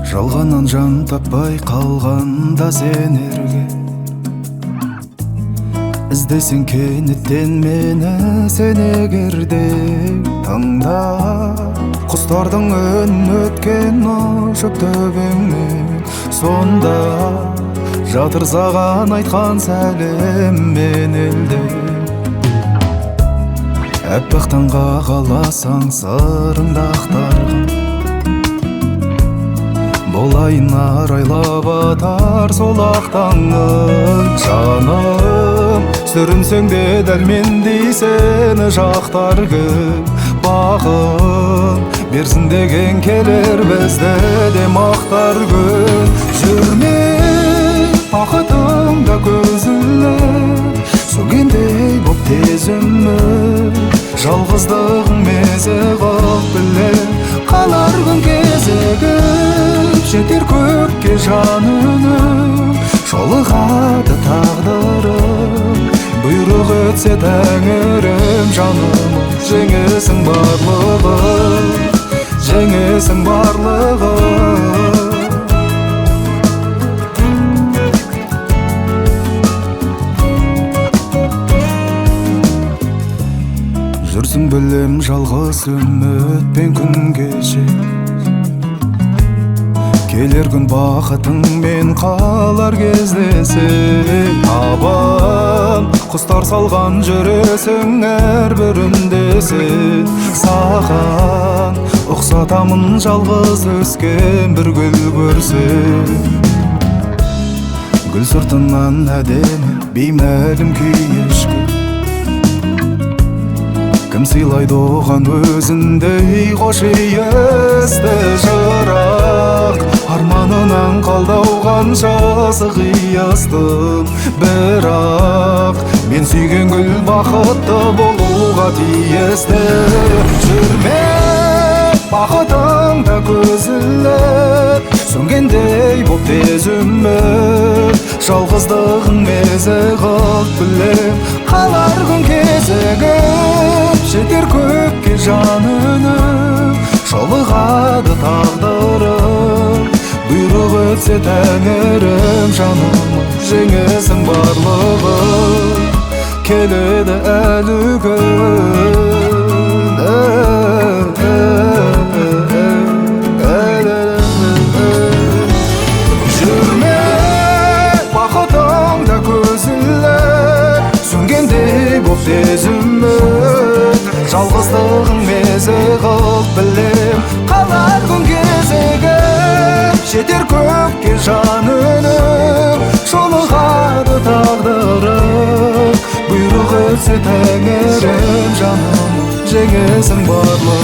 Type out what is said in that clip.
Жалғаннан жан таппай қалғанда сенерге іздесең кенеттен мені сен егерде таңда құстардың үнін өткен ұшып төбеңнен сонда жатыр саған айтқан сәлеммен елде әппақ таңға қаласаң сырыңды ақтарған болайын арайлап атар сол ақ таңың жаным сүрінсең де дәл мендей сені жақтар кім бағым берсін деген келер бізді де мақтар күн жүрме бақытыңда көз іліп сөнгендей боп тез үміт жалғыздығың мезі қылып білем қалар күн кезігіп жетер көкке жан үнім жолығады тағдырым бұйрық етсе тәңірім жаным жеңесің барлығым жеңесің барлығым жүрсің білем жалғыз үмітпен күн кешер келер күн бақытыңмен қалар кездесек табан құстар салған жүресің әрбір үндесек саған ұқсатамын жалғыз өскен бір гүл көрсек гүл сыртынан әдемі беймәлім күй ешкі кім сыйлайды оған өзіндей қош иісті жырақ арманынан қалдауған жазық иастым бірақ мен сүйген гүл бақытты болуға тиісті жүрме бақытыңда көз іліп сөнгендей боп тез үміт жалғыздығың мезі қылып білем қалар күн кезігіп жетер көкке жан үнім жолығады тағдырым бұйрық өтсе тәңірім жаным жеңесің барлығым келеді әлі күн жүрме бақытыңда көз іліп сөнгендей боп тез үміт жалғыздығың мезі қылып білем қалар күн кезігіп жетер көкке жан үнім жолығады тағдырым бұйрық етсе тәңірім жаным жеңесің барлығым